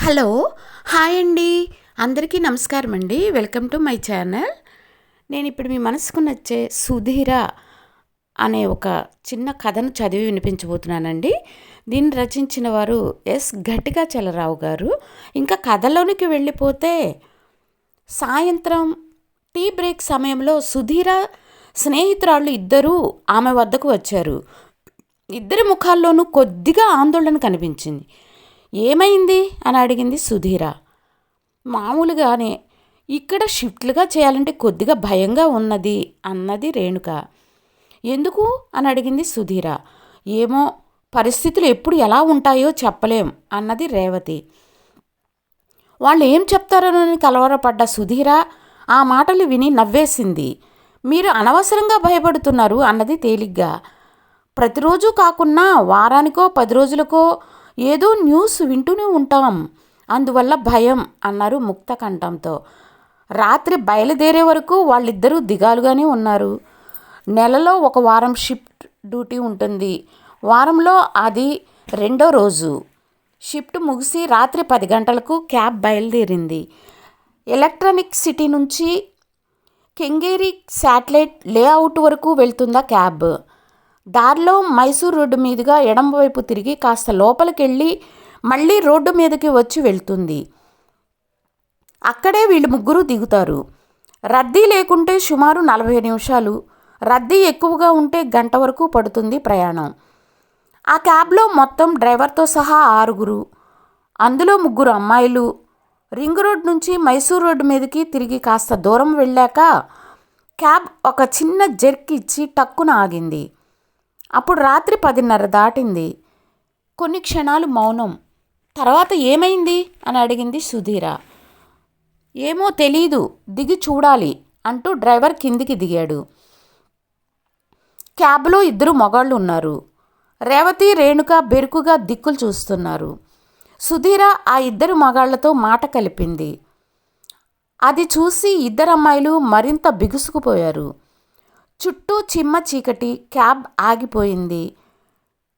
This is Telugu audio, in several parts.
హలో. హాయ్ అండి. అందరికీ నమస్కారం అండి. Welcome to my channel. నేను ఇప్పుడు మీ మనసుకు నచ్చే సుధీర అనే ఒక చిన్న కథను చదివి వినిపించబోతున్నానండి. దీన్ని రచించిన వారు ఎస్ ఘటికాచలరావు గారు. ఇంకా కథలోనికి వెళ్ళిపోతే, సాయంత్రం టీ బ్రేక్ సమయంలో సుధీర స్నేహితురాళ్ళు ఇద్దరూ ఆమె వద్దకు వచ్చారు. ఇద్దరి ముఖాల్లోనూ కొద్దిగా ఆందోళన కనిపించింది. ఏమైంది అని అడిగింది సుధీర. మామూలుగానే, ఇక్కడ షిఫ్ట్లుగా చేయాలంటే కొద్దిగా భయంగా ఉన్నది అన్నది రేణుక. ఎందుకు అని అడిగింది సుధీర. ఏమో, పరిస్థితులు ఎప్పుడు ఎలా ఉంటాయో చెప్పలేం అన్నది రేవతి. వాళ్ళు ఏం చెప్తారోనని కలవరపడ్డ సుధీర ఆ మాటలు విని నవ్వేసింది. మీరు అనవసరంగా భయపడుతున్నారు అన్నది తేలిగ్గా. ప్రతిరోజు కాకున్నా వారానికో 10 రోజులకో ఏదో న్యూస్ వింటూనే ఉంటాం, అందువల్ల భయం అన్నారు ముక్త కంఠంతో. రాత్రి బయలుదేరే వరకు వాళ్ళిద్దరూ దిగాలుగానే ఉన్నారు. నెలలో 1 వారం షిఫ్ట్ డ్యూటీ ఉంటుంది. వారంలో అది 2వ రోజు. షిఫ్ట్ ముగిసి రాత్రి 10 గంటలకు క్యాబ్ బయలుదేరింది. ఎలక్ట్రానిక్ సిటీ నుంచి కెంగేరి శాటిలైట్ లేఅవుట్ వరకు వెళ్తుందా క్యాబ్. దారిలో మైసూర్ రోడ్డు మీదుగా ఎడమవైపు తిరిగి కాస్త లోపలికెళ్ళి మళ్ళీ రోడ్డు మీదకి వచ్చి వెళ్తుంది. అక్కడే వీళ్ళు ముగ్గురు దిగుతారు. రద్దీ లేకుంటే సుమారు 40 నిమిషాలు, రద్దీ ఎక్కువగా ఉంటే గంట వరకు పడుతుంది ప్రయాణం. ఆ క్యాబ్లో మొత్తం డ్రైవర్తో సహా 6గురు, అందులో 3 అమ్మాయిలు. రింగ్ రోడ్ నుంచి మైసూర్ రోడ్డు మీదకి తిరిగి కాస్త దూరం వెళ్ళాక క్యాబ్ ఒక చిన్న జర్క్ ఇచ్చి టక్కున ఆగింది. అప్పుడు రాత్రి 10:30 దాటింది. కొన్ని క్షణాలు మౌనం. తర్వాత ఏమైంది అని అడిగింది సుధీర. ఏమో తెలీదు, దిగి చూడాలి అంటూ డ్రైవర్ కిందికి దిగాడు. క్యాబ్లో 2 మగాళ్ళు ఉన్నారు. రేవతి, రేణుక బెరుకుగా దిక్కులు చూస్తున్నారు. సుధీర ఆ 2 మగాళ్లతో మాట కలిపింది. అది చూసి 2 అమ్మాయిలు మరింత బిగుసుకుపోయారు. చుట్టూ చిమ్మ చీకటి, క్యాబ్ ఆగిపోయింది.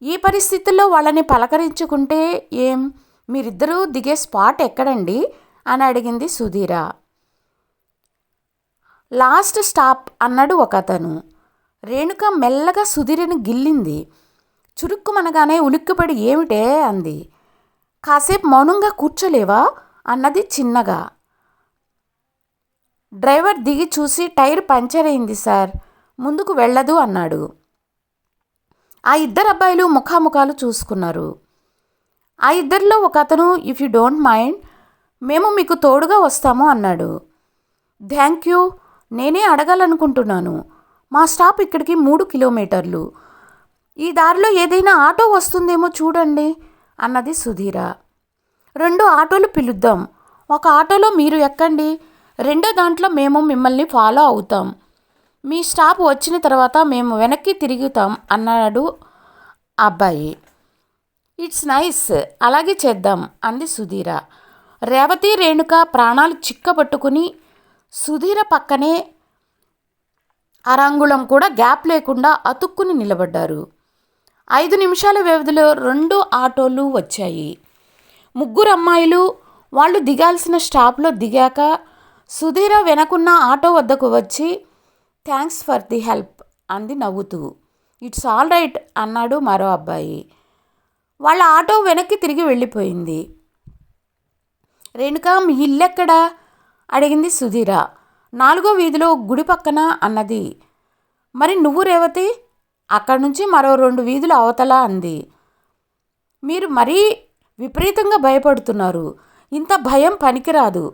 ఈ పరిస్థితుల్లో వాళ్ళని పలకరించుకుంటే ఏం, మీరిద్దరూ దిగే స్పాట్ ఎక్కడండి అని అడిగింది సుధీర. లాస్ట్ స్టాప్ అన్నాడు ఒక అతను. రేణుక మెల్లగా సుధీరని గిల్లింది. చురుక్కుమనగానే ఉలిక్కిపడి ఏమిటే అంది. కాసేపు మౌనంగా కూర్చోలేవా అన్నది చిన్నగా. డ్రైవర్ దిగి చూసి టైర్ పంచర్ అయింది సార్, ముందుకు వెళ్ళదు అన్నాడు. ఆ 2 అబ్బాయిలు ముఖాముఖాలు చూసుకున్నారు. ఆ 2లో ఒక అతను, ఇఫ్ యూ డోంట్ మైండ్, మేము మీకు తోడుగా వస్తాము అన్నాడు. థ్యాంక్ యూ, నేనే అడగాలనుకుంటున్నాను. మా స్టాప్ ఇక్కడికి 3 కిలోమీటర్లు. ఈ దారిలో ఏదైనా ఆటో వస్తుందేమో చూడండి అన్నది సుధీర. 2 ఆటోలు పిలుద్దాం. ఒక ఆటోలో మీరు ఎక్కండి, 2వ దాంట్లో మేము మిమ్మల్ని ఫాలో అవుతాం. మీ స్టాప్ వచ్చిన తర్వాత మేము వెనక్కి తిరుగుతాం అన్నాడు అబ్బాయి. ఇట్స్ నైస్, అలాగే చేద్దాం అంది సుధీర. రేవతి, రేణుక ప్రాణాలు చిక్కబట్టుకుని సుధీర పక్కనే అరంగుళం కూడా గ్యాప్ లేకుండా అతుక్కుని నిలబడ్డారు. 5 నిమిషాల వ్యవధిలో 2 ఆటోలు వచ్చాయి. 3 అమ్మాయిలు వాళ్ళు దిగాల్సిన స్టాప్లో దిగాక సుధీర వెనకున్న ఆటో వద్దకు వచ్చి, థ్యాంక్స్ ఫర్ ది హెల్ప్ అంది నవ్వుతూ. ఇట్స్ ఆల్ రైట్ అన్నాడు మరో అబ్బాయి. వాళ్ళ ఆటో వెనక్కి తిరిగి వెళ్ళిపోయింది. రేణుక, మీ ఇల్లెక్కడా అడిగింది సుధీర. 4వ వీధిలో గుడి పక్కన అన్నది. మరి నువ్వు రేవతి? అక్కడి నుంచి మరో 2 వీధులు అవతల అంది. మీరు మరీ విపరీతంగా భయపడుతున్నారు. ఇంత భయం పనికిరాదు.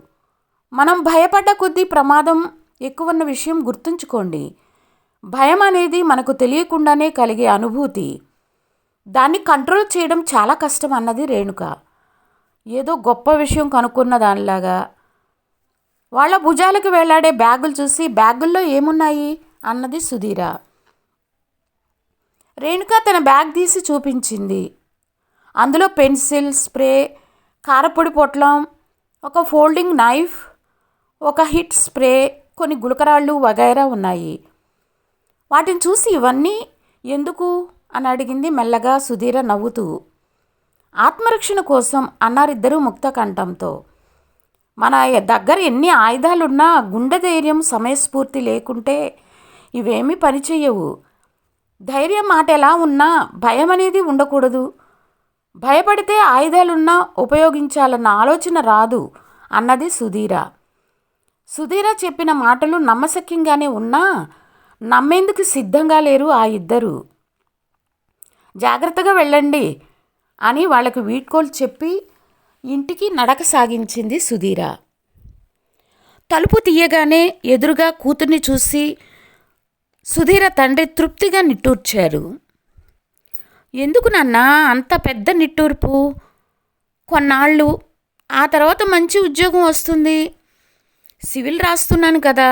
మనం భయపడ్డ కొద్దీ ప్రమాదం ఎక్కువన్న విషయం గుర్తుంచుకోండి. భయం అనేది మనకు తెలియకుండానే కలిగే అనుభూతి. దాన్ని కంట్రోల్ చేయడం చాలా కష్టం అన్నది రేణుక. ఏదో గొప్ప విషయం కనుక్కున్న దానిలాగా. వాళ్ళ భుజాలకు వేలాడే బ్యాగులు చూసి, బ్యాగుల్లో ఏమున్నాయి అన్నది సుధీర. రేణుక తన బ్యాగ్ తీసి చూపించింది. అందులో పెన్సిల్, స్ప్రే, కారపొడి పొట్లం, ఒక ఫోల్డింగ్ నైఫ్, ఒక హిట్ స్ప్రే, కొన్ని గులకరాళ్ళు వగైరా ఉన్నాయి. వాటిని చూసి ఇవన్నీ ఎందుకు అని అడిగింది మెల్లగా సుధీర నవ్వుతూ. ఆత్మరక్షణ కోసం అన్నారిద్దరూ ముక్త కంఠంతో. మన దగ్గర ఎన్ని ఆయుధాలున్నా గుండె ధైర్యం సమయస్ఫూర్తి లేకుంటే ఇవేమీ పనిచేయవు. ధైర్యం మాట ఎలా ఉన్నా భయం అనేది ఉండకూడదు. భయపడితే ఆయుధాలున్నా ఉపయోగించాలన్న ఆలోచన రాదు అన్నది సుధీర. సుధీర చెప్పిన మాటలు నమ్మశక్యంగానే ఉన్నా నమ్మేందుకు సిద్ధంగా లేరు ఆ ఇద్దరు. జాగ్రత్తగా వెళ్ళండి అని వాళ్ళకు వీడ్కోలు చెప్పి ఇంటికి నడక సాగించింది సుధీర. తలుపు తీయగానే ఎదురుగా కూతుర్ని చూసి సుధీర తండ్రి తృప్తిగా నిట్టూర్చారు. ఎందుకు నాన్న అంత పెద్ద నిట్టూర్పు? కొన్నాళ్ళు, ఆ తర్వాత మంచి ఉద్యోగం వస్తుంది. సివిల్ రాస్తున్నాను కదా,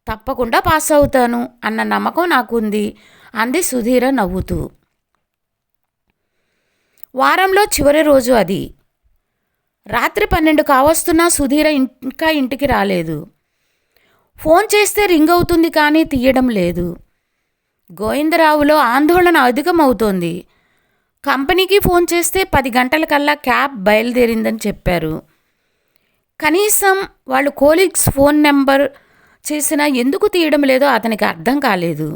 తప్పకుండా పాస్ అవుతాను అన్న నమ్మకం నాకుంది అంది సుధీర నవ్వుతూ. వారంలో చివరి రోజు అది. రాత్రి 12 కావస్తున్నా సుధీర ఇంకా ఇంటికి రాలేదు. ఫోన్ చేస్తే రింగ్ అవుతుంది కానీ తీయడం లేదు. గోవిందరావులో ఆందోళన అధికమవుతోంది. కంపెనీకి ఫోన్ చేస్తే 10 గంటలకల్లా క్యాబ్ బయలుదేరిందని చెప్పారు. కనీసం వాళ్ళు కోలీగ్స్ ఫోన్ నెంబర్ చేసినా ఎందుకు తీయడం లేదో అతనికి అర్థం కాలేదు.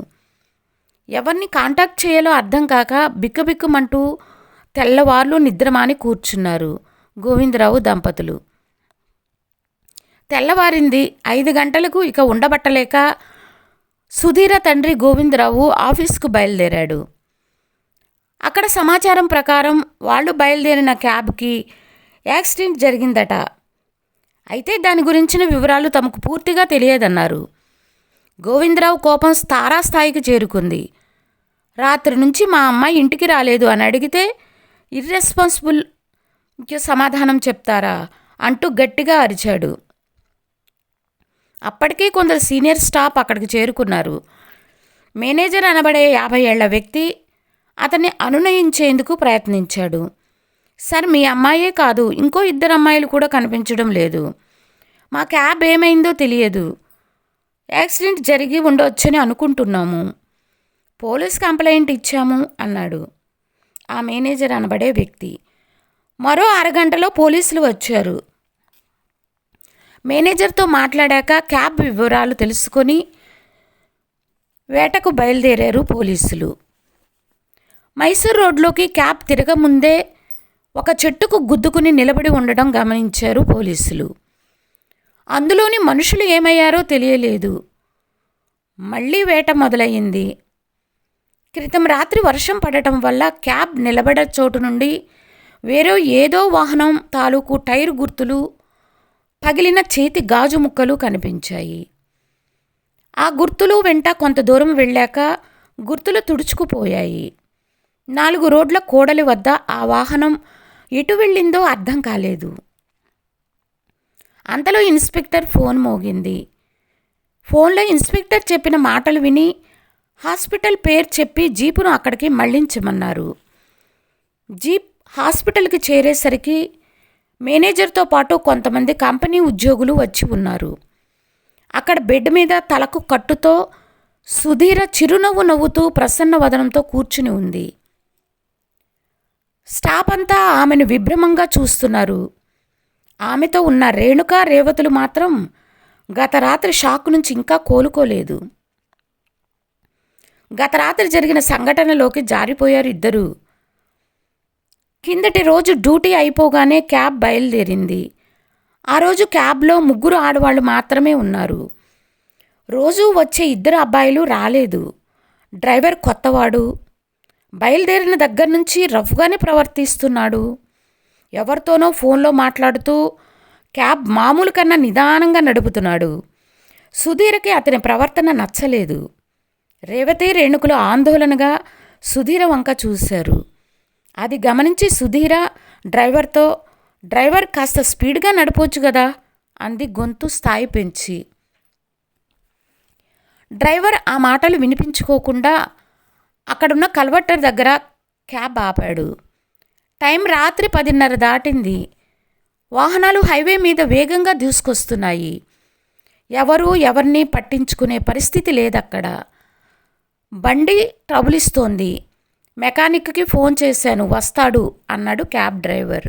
ఎవరిని కాంటాక్ట్ చేయాలో అర్థం కాక బిక్కబిక్కమంటూ తెల్లవార్లు నిద్రమాని కూర్చున్నారు గోవిందరావు దంపతులు. తెల్లవారింది. 5 గంటలకు ఇక ఉండబట్టలేక సుధీర తండ్రి గోవిందరావు ఆఫీస్కు బయలుదేరాడు. అక్కడ సమాచారం ప్రకారం వాళ్ళు బయలుదేరిన క్యాబ్కి యాక్సిడెంట్ జరిగిందట. అయితే దాని గురించిన వివరాలు తమకు పూర్తిగా తెలియదన్నారు. గోవిందరావు కోపం తారాస్థాయికి చేరుకుంది. రాత్రి నుంచి మా అమ్మాయి ఇంటికి రాలేదు అని అడిగితే ఇర్రెస్పాన్సిబుల్ సమాధానం చెప్తారా అంటూ గట్టిగా అరిచాడు. అప్పటికే కొందరు సీనియర్ స్టాఫ్ అక్కడికి చేరుకున్నారు. మేనేజర్ అనబడే 50 ఏళ్ల వ్యక్తి అతన్ని అనునయించేందుకు ప్రయత్నించాడు. సార్, మీ అమ్మాయే కాదు, ఇంకో 2 అమ్మాయిలు కూడా కనిపించడం లేదు. మా క్యాబ్ ఏమైందో తెలియదు. యాక్సిడెంట్ జరిగి ఉండవచ్చని అనుకుంటున్నాము. పోలీస్ కంప్లైంట్ ఇచ్చాము అన్నాడు ఆ మేనేజర్ అనబడే వ్యక్తి. మరో అరగంటలో పోలీసులు వచ్చారు. మేనేజర్తో మాట్లాడాక క్యాబ్ వివరాలు తెలుసుకొని వేటకు బయలుదేరారు పోలీసులు. మైసూర్ రోడ్లోకి క్యాబ్ తిరగముందే ఒక చెట్టుకు గుద్దుకుని నిలబడి ఉండడం గమనించారు పోలీసులు. అందులోని మనుషులు ఏమయ్యారో తెలియలేదు. మళ్ళీ వేట మొదలయ్యింది. క్రితం రాత్రి వర్షం పడటం వల్ల క్యాబ్ నిలబడే చోటు నుండి వేరే ఏదో వాహనం తాలూకు టైర్ గుర్తులు, పగిలిన చేతి గాజు ముక్కలు కనిపించాయి. ఆ గుర్తులు వెంట కొంత దూరం వెళ్ళాక గుర్తులు తుడుచుకుపోయాయి. 4 రోడ్ల కూడలి వద్ద ఆ వాహనం ఎటు వెళ్ళిందో అర్థం కాలేదు. అంతలో ఇన్స్పెక్టర్ ఫోన్ మోగింది. ఫోన్లో ఇన్స్పెక్టర్ చెప్పిన మాటలు విని హాస్పిటల్ పేరు చెప్పి జీపును అక్కడికి మళ్లించమన్నారు. జీప్ హాస్పిటల్కి చేరేసరికి మేనేజర్తో పాటు కొంతమంది కంపెనీ ఉద్యోగులు వచ్చి ఉన్నారు. అక్కడ బెడ్ మీద తలకు కట్టుతో సుధీర చిరునవ్వు నవ్వుతూ ప్రసన్న వదనంతో కూర్చుని ఉంది. స్టాఫ్ అంతా ఆమెను విభ్రమంగా చూస్తున్నారు. ఆమెతో ఉన్న రేణుక, రేవతులు మాత్రం గత రాత్రి షాక్ నుంచి ఇంకా కోలుకోలేదు. గత రాత్రి జరిగిన సంఘటనలోకి జారిపోయారు ఇద్దరు. కిందటి రోజు డ్యూటీ అయిపోగానే క్యాబ్ బయలుదేరింది. ఆ రోజు క్యాబ్లో 3 ఆడవాళ్ళు మాత్రమే ఉన్నారు. రోజూ వచ్చే 2 అబ్బాయిలు రాలేదు. డ్రైవర్ కొత్తవాడు. బయలుదేరిన దగ్గర నుంచి రఫ్గానే ప్రవర్తిస్తున్నాడు. ఎవరితోనో ఫోన్లో మాట్లాడుతూ క్యాబ్ మామూలు కన్నా నిదానంగా నడుపుతున్నాడు. సుధీరకి అతని ప్రవర్తన నచ్చలేదు. రేవతి, రేణుకులు ఆందోళనగా సుధీర వంక చూశారు. అది గమనించి సుధీర డ్రైవర్తో, డ్రైవర్ కాస్త స్పీడ్గా నడపొచ్చు కదా అంది గొంతు స్థాయి పెంచి. డ్రైవర్ ఆ మాటలు వినిపించుకోకుండా అక్కడున్న కల్వర్టర్ దగ్గర క్యాబ్ ఆపాడు. టైం రాత్రి 10:30 దాటింది. వాహనాలు హైవే మీద వేగంగా దూసుకొస్తున్నాయి. ఎవరూ ఎవరిని పట్టించుకునే పరిస్థితి లేదక్కడ. బండి ట్రబులిస్తోంది. మెకానిక్కి ఫోన్ చేశాను, వస్తాడు అన్నాడు క్యాబ్ డ్రైవర్.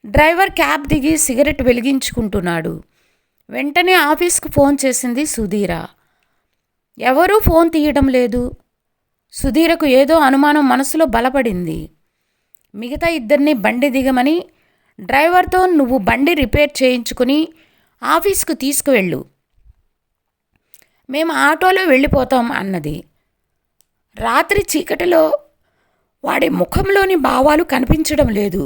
డ్రైవర్ క్యాబ్ దిగి సిగరెట్ వెలిగించుకుంటున్నాడు. వెంటనే ఆఫీస్కి ఫోన్ చేసింది సుధీర. ఎవరూ ఫోన్ తీయడం లేదు. సుధీరకు ఏదో అనుమానం మనసులో బలపడింది. మిగతా ఇద్దరిని బండి దిగమని డ్రైవర్తో నువ్వు బండి రిపేర్ చేయించుకుని ఆఫీస్కు తీసుకువెళ్ళు, మేము ఆటోలో వెళ్ళిపోతాం అన్నది. రాత్రి చీకటిలో వాడి ముఖంలోని భావాలు కనిపించడం లేదు.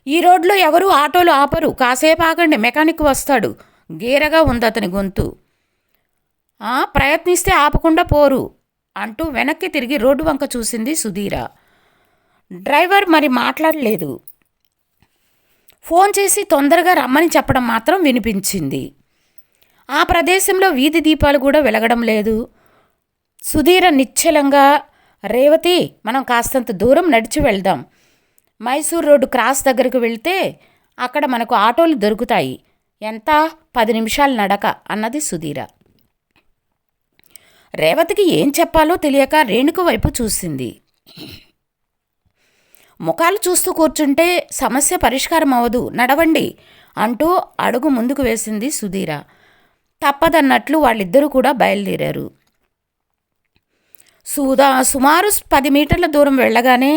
ఈ రోడ్లో ఎవరూ ఆటోలు ఆపరు, కాసేపు ఆగండి, మెకానిక్ వస్తాడు, గేరగా ఉంది అతని గొంతు. ప్రయత్నిస్తే ఆపకుండా పోరు అంటూ వెనక్కి తిరిగి రోడ్డు వంక చూసింది సుధీర. డ్రైవర్ మరి మాట్లాడలేదు. ఫోన్ చేసి తొందరగా రమ్మని చెప్పడం మాత్రం వినిపించింది. ఆ ప్రదేశంలో వీధి దీపాలు కూడా వెలగడం లేదు. సుధీర నిశ్చలంగా, రేవతి, మనం కాస్తంత దూరం నడిచి వెళ్దాం, మైసూర్ రోడ్డు క్రాస్ దగ్గరకు వెళ్తే అక్కడ మనకు ఆటోలు దొరుకుతాయి, ఎంత 10 నిమిషాలు నడక అన్నది సుధీర. రేవతికి ఏం చెప్పాలో తెలియక రేణుక వైపు చూసింది. ముఖాలు చూస్తూ కూర్చుంటే సమస్య పరిష్కారం అవ్వదు, నడవండి అంటూ అడుగు ముందుకు వేసింది సుధీర. తప్పదన్నట్లు వాళ్ళిద్దరూ కూడా బయలుదేరారు. సుమారు 10 మీటర్ల దూరం వెళ్ళగానే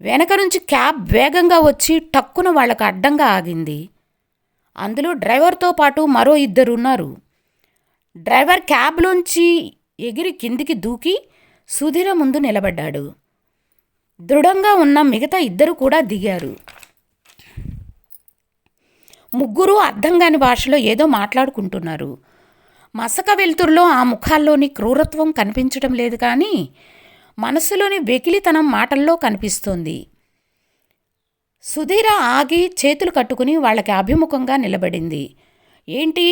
వెనక నుంచి క్యాబ్ వేగంగా వచ్చి టక్కున వాళ్ళకు అడ్డంగా ఆగింది. అందులో డ్రైవర్తో పాటు మరో 2 ఉన్నారు. డ్రైవర్ క్యాబ్లోంచి ఎగిరి కిందికి దూకి సుధీర ముందు నిలబడ్డాడు. దృఢంగా ఉన్న మిగతా 2 కూడా దిగారు. ముగ్గురు అర్థం కాని భాషలో ఏదో మాట్లాడుకుంటున్నారు. మసక వెలుతురులో ఆ ముఖాల్లోని క్రూరత్వం కనిపించడం లేదు, కానీ మనసులోని వెకిలితనం మాటల్లో కనిపిస్తోంది. సుధీర ఆగి చేతులు కట్టుకుని వాళ్ళకి అభిముఖంగా నిలబడింది. ఏంటి,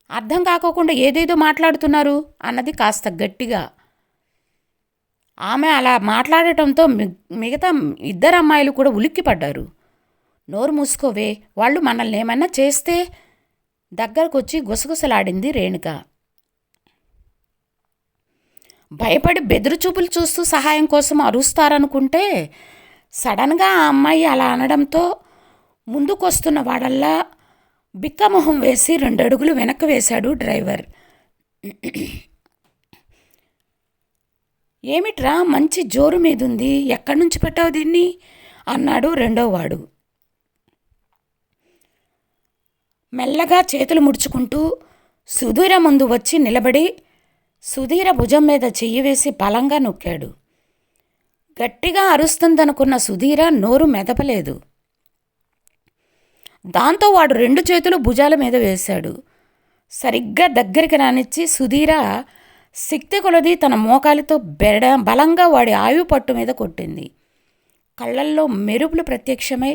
అర్థం కాకోకుండా ఏదేదో మాట్లాడుతున్నారు అన్నది కాస్త గట్టిగా. ఆమె అలా మాట్లాడటంతో మిగతా 2 అమ్మాయిలు కూడా ఉలిక్కిపడ్డారు. నోరు మూసుకోవే, వాళ్ళు మనల్ని ఏమన్నా చేస్తే దగ్గరకొచ్చి గుసగుసలాడింది రేణుక. భయపడి బెదురుచూపులు చూస్తూ సహాయం కోసం అరుస్తారనుకుంటే సడన్గా ఆ అమ్మాయి అలా అనడంతో ముందుకొస్తున్న వాడల్లా బిక్కమొహం వేసి 2 అడుగులు వెనక్కి వేశాడు డ్రైవర్. ఏమిట్రా, మంచి జోరు మీదుంది, ఎక్కడి నుంచి పెట్టావు దీన్ని అన్నాడు రెండోవాడు. మెల్లగా చేతులు ముడుచుకుంటూ సుధీర ముందు వచ్చి నిలబడి సుధీర భుజం మీద చెయ్యి వేసి బలంగా నొక్కాడు. గట్టిగా అరుస్తుందనుకున్న సుధీర నోరు మెదపలేదు. దాంతో వాడు 2 చేతులు భుజాల మీద వేశాడు. సరిగ్గా దగ్గరికి రానిచ్చి సుధీర శక్తి కొలది తన మోకాలితో బలంగా వాడి ఆయువు పట్టు మీద కొట్టింది. కళ్ళల్లో మెరుపులు ప్రత్యక్షమై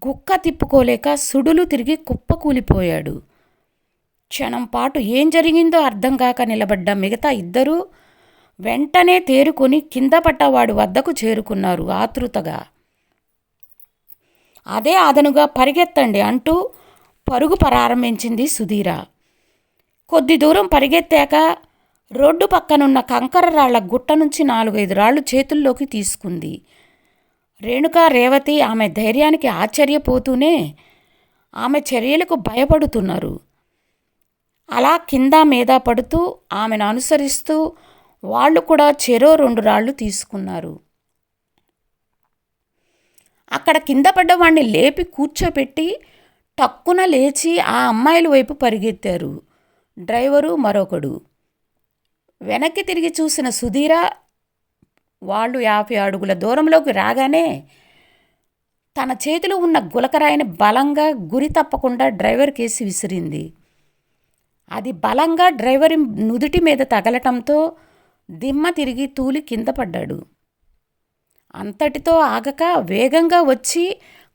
గుక్క తిప్పుకోలేక సుడులు తిరిగి కుప్పకూలిపోయాడు. క్షణం పాటు ఏం జరిగిందో అర్థం కాక నిలబడ్డ మిగతా 2 వెంటనే తేరుకొని కింద పట్టవాడు వద్దకు చేరుకున్నారు ఆతృతగా. అదే అదనుగా పరిగెత్తండి అంటూ పరుగు ప్రారంభించింది సుధీర. కొద్ది దూరం పరిగెత్తాక రోడ్డు పక్కనున్న కంకర రాళ్ల గుట్ట నుంచి 4-5 రాళ్లు చేతుల్లోకి తీసుకుంది. రేణుక, రేవతి ఆమె ధైర్యానికి ఆశ్చర్యపోతూనే ఆమె చర్యలకు భయపడుతున్నారు. అలా కింద మీద పడుతూ ఆమెను అనుసరిస్తూ వాళ్ళు కూడా చెరో 2 రాళ్లు తీసుకున్నారు. అక్కడ కింద పడ్డవాణ్ణి లేపి కూర్చోపెట్టి టక్కున లేచి ఆ అమ్మాయిల వైపు పరిగెత్తారు డ్రైవరు మరొకడు. వెనక్కి తిరిగి చూసిన సుధీర వాళ్ళు 50 అడుగుల దూరంలోకి రాగానే తన చేతిలో ఉన్న గులకరాయిని బలంగా గురి తప్పకుండా డ్రైవర్ కేసి విసిరింది. అది బలంగా డ్రైవర్ నుదుటి మీద తగలటంతో దిమ్మ తిరిగి తూలి కింద పడ్డాడు. అంతటితో ఆగక వేగంగా వచ్చి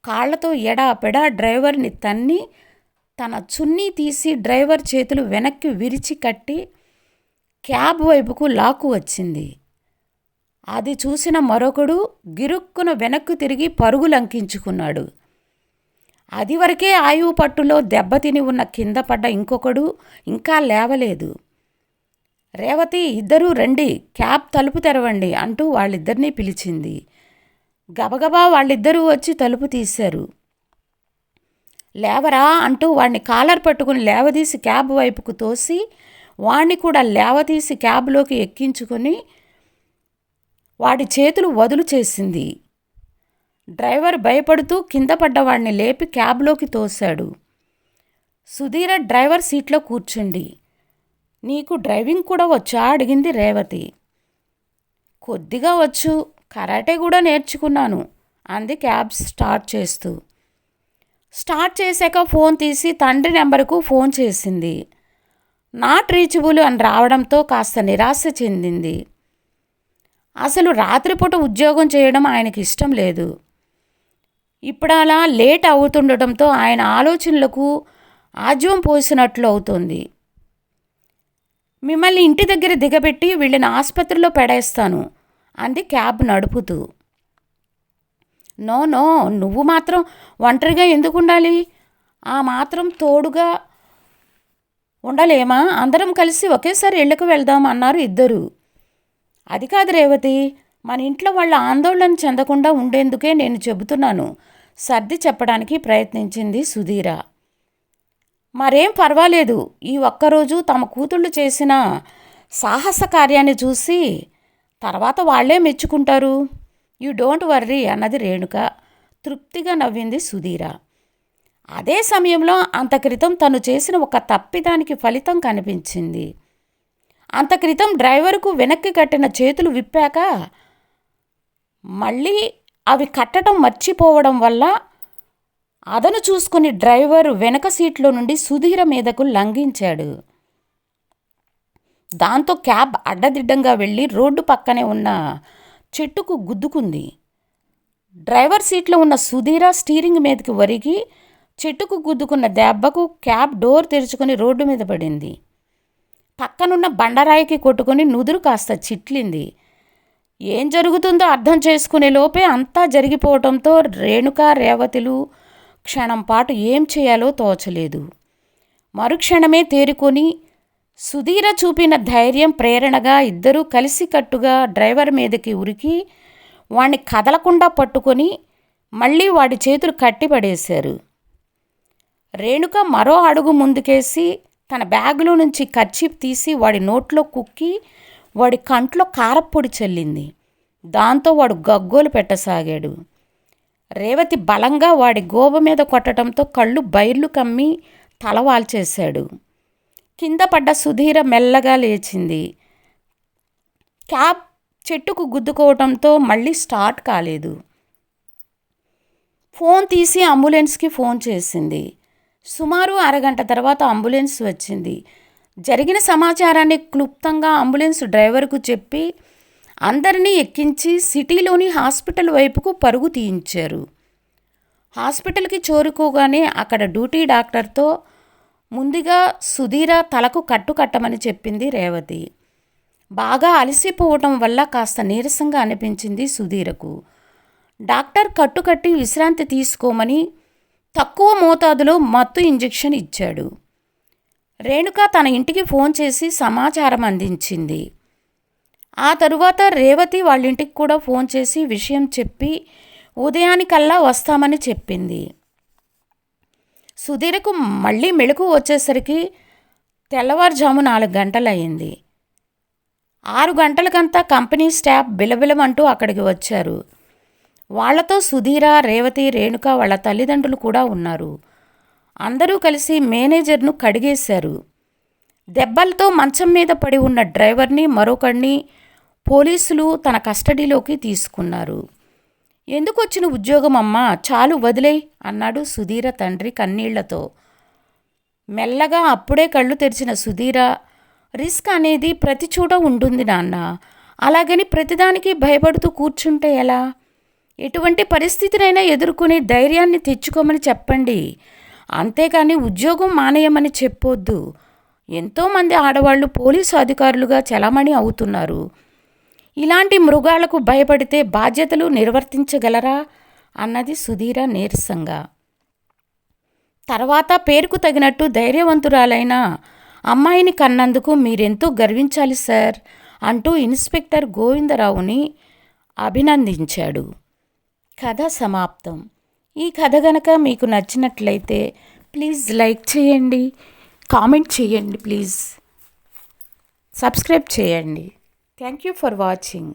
కాళ్లతో ఎడాపెడా డ్రైవర్ని తన్ని తన చున్నీ తీసి డ్రైవర్ చేతులు వెనక్కి విరిచి కట్టి క్యాబ్ వైపుకు లాక్కు వచ్చింది. అది చూసిన మరొకడు గిరుక్కున వెనక్కు తిరిగి పరుగు లంకించుకున్నాడు. అది వరకే ఆయువు పట్టులో దెబ్బతిని ఉన్న కింద పడ్డ ఇంకొకడు ఇంకా లేవలేదు. రేవతి, ఇద్దరూ రండి, క్యాబ్ తలుపు తెరవండి అంటూ వాళ్ళిద్దరినీ పిలిచింది. గబగబా వాళ్ళిద్దరూ వచ్చి తలుపు తీశారు. లేవరా అంటూ వాడిని కాలర్ పట్టుకుని లేవదీసి క్యాబ్ వైపుకు తోసి వాణ్ణి కూడా లేవతీసి క్యాబ్లోకి ఎక్కించుకొని వాడి చేతులు వదులు చేసింది. డ్రైవర్ భయపడుతూ కింద పడ్డవాడిని లేపి క్యాబ్లోకి తోశాడు. సుధీర డ్రైవర్ సీట్లో కూర్చుండి. నీకు డ్రైవింగ్ కూడా వచ్చా అడిగింది రేవతి. కొద్దిగా వచ్చు, కరాటే కూడా నేర్చుకున్నాను అంది క్యాబ్ స్టార్ట్ చేస్తూ. స్టార్ట్ చేశాక ఫోన్ తీసి తండ్రి నెంబరుకు ఫోన్ చేసింది. నాట్ రీచబుల్ అని రావడంతో కాస్త నిరాశ చెందింది. అసలు రాత్రిపూట ఉద్యోగం చేయడం ఆయనకి ఇష్టం లేదు. ఇప్పుడు అలా లేట్ అవుతుండటంతో ఆయన ఆలోచనలకు ఆజ్యం పోసినట్లు అవుతుంది. మిమ్మల్ని ఇంటి దగ్గర దిగబెట్టి వీళ్ళని ఆసుపత్రిలో పెడేస్తాను అంది క్యాబ్ నడుపుతూ. నో నో, నువ్వు మాత్రం ఒంటరిగా ఎందుకు ఉండాలి? ఆ మాత్రం తోడుగా ఉండలేమా? అందరం కలిసి ఒకేసారి ఇళ్ళకు వెళ్దాం అన్నారు ఇద్దరు. అది కాదు రేవతి, మన ఇంట్లో వాళ్ళ ఆందోళన చెందకుండా ఉండేందుకే నేను చెబుతున్నాను సర్ది చెప్పడానికి ప్రయత్నించింది సుధీర. మరేం పర్వాలేదు, ఈ ఒక్కరోజు తమ కూతుళ్ళు చేసిన సాహస కార్యాన్ని చూసి తర్వాత వాళ్లే మెచ్చుకుంటారు. యూ డోంట్ వర్రీ అన్నది రేణుక. తృప్తిగా నవ్వింది సుధీర. అదే సమయంలో అంతక్రితం తను చేసిన ఒక తప్పిదానికి ఫలితం కనిపించింది. అంతక్రితం డ్రైవరుకు వెనక్కి కట్టిన చేతులు విప్పాక మళ్ళీ అవి కట్టడం మర్చిపోవడం వల్ల అదను చూసుకుని డ్రైవరు వెనక సీట్లో నుండి సుధీర మీదకు లంఘించాడు. దాంతో క్యాబ్ అడ్డదిడ్డంగా వెళ్ళి రోడ్డు పక్కనే ఉన్న చెట్టుకు గుద్దుకుంది. డ్రైవర్ సీట్లో ఉన్న సుధీర స్టీరింగ్ మీదకి ఒరిగి చెట్టుకు గుద్దుకున్న దెబ్బకు క్యాబ్ డోర్ తెరుచుకొని రోడ్డు మీద పడింది. పక్కనున్న బండరాయికి కొట్టుకొని నుదురు కాస్త చిట్లింది. ఏం జరుగుతుందో అర్థం చేసుకునే లోపే అంతా జరిగిపోవడంతో రేణుక రేవతిలు క్షణం పాటు ఏం చేయాలో తోచలేదు. మరుక్షణమే తేరుకొని సుధీర చూపిన ధైర్యం ప్రేరణగా ఇద్దరూ కలిసికట్టుగా డ్రైవర్ మీదకి ఉరికి వాణ్ణి కదలకుండా పట్టుకొని మళ్ళీ వాడి చేతులు కట్టిపడేశారు. రేణుక మరో అడుగు ముందుకేసి తన బ్యాగులో నుంచి కర్చీప్ తీసి వాడి నోట్లో కుక్కి వాడి కంట్లో కారప్పొడి చల్లింది. దాంతో వాడు గగ్గోలు పెట్టసాగాడు. రేవతి బలంగా వాడి గోబ మీద కొట్టడంతో కళ్ళు బైర్లు కమ్మి తలవాల్చేశాడు. కింద పడ్డ సుధీర మెల్లగా లేచింది. క్యాబ్ చెట్టుకు గుద్దుకోవడంతో మళ్ళీ స్టార్ట్ కాలేదు. ఫోన్ తీసి అంబులెన్స్కి ఫోన్ చేసింది. సుమారు అరగంట తర్వాత అంబులెన్స్ వచ్చింది. జరిగిన సమాచారాన్ని క్లుప్తంగా అంబులెన్స్ డ్రైవర్కు చెప్పి అందరినీ ఎక్కించి సిటీలోని హాస్పిటల్ వైపుకు పరుగు తీయించారు. హాస్పిటల్కి చేరుకోగానే అక్కడ డ్యూటీ డాక్టర్తో ముందుగా సుధీర తలకు కట్టు కట్టమని చెప్పింది రేవతి. బాగా అలసిపోవటం వల్ల కాస్త నీరసంగా అనిపించింది సుధీరకు. డాక్టర్ కట్టుకట్టి విశ్రాంతి తీసుకోమని తక్కువ మోతాదులో మత్తు ఇంజెక్షన్ ఇచ్చాడు. రేణుక తన ఇంటికి ఫోన్ చేసి సమాచారం అందించింది. ఆ తరువాత రేవతి వాళ్ళింటికి కూడా ఫోన్ చేసి విషయం చెప్పి ఉదయానికల్లా వస్తామని చెప్పింది. సుధీరకు మళ్ళీ మెళుకు వచ్చేసరికి తెల్లవారుజాము 4 గంటలయ్యింది. 6 గంటలకంతా కంపెనీ స్టాఫ్ బిలబిలమంటూ అక్కడికి వచ్చారు. వాళ్లతో సుధీర, రేవతి, రేణుక వాళ్ళ తల్లిదండ్రులు కూడా ఉన్నారు. అందరూ కలిసి మేనేజర్ను కడిగేశారు. దెబ్బలతో మంచం మీద పడి ఉన్న డ్రైవర్ని మరొకడిని పోలీసులు తన కస్టడీలోకి తీసుకున్నారు. ఎందుకు వచ్చిన ఉద్యోగం అమ్మా, చాలు వదిలేయ్ అన్నాడు సుధీర తండ్రి కన్నీళ్లతో. మెల్లగా అప్పుడే కళ్ళు తెరిచిన సుధీర, రిస్క్ అనేది ప్రతి చోట ఉంటుంది నాన్న, అలాగని ప్రతిదానికి భయపడుతూ కూర్చుంటే ఎలా? ఎటువంటి పరిస్థితినైనా ఎదుర్కొనే ధైర్యాన్ని తెచ్చుకోమని చెప్పండి, అంతేకాని ఉద్యోగం మానేయమని చెప్పొద్దు. ఎంతోమంది ఆడవాళ్లు పోలీసు అధికారులుగా చలామణి అవుతున్నారు. ఇలాంటి మృగాలకు భయపడితే బాధ్యతలు నిర్వర్తించగలరా అన్నది సుధీర నీరసంగా. తర్వాత పేరుకు తగినట్టు ధైర్యవంతురాలైన అమ్మాయిని కన్నందుకు మీరెంతో గర్వించాలి సార్ అంటూ ఇన్స్పెక్టర్ గోవిందరావుని అభినందించాడు. కథ సమాప్తం. ఈ కథ గనక మీకు నచ్చినట్లయితే ప్లీజ్ లైక్ చేయండి, కామెంట్ చేయండి, ప్లీజ్ సబ్స్క్రైబ్ చేయండి. Thank you for watching.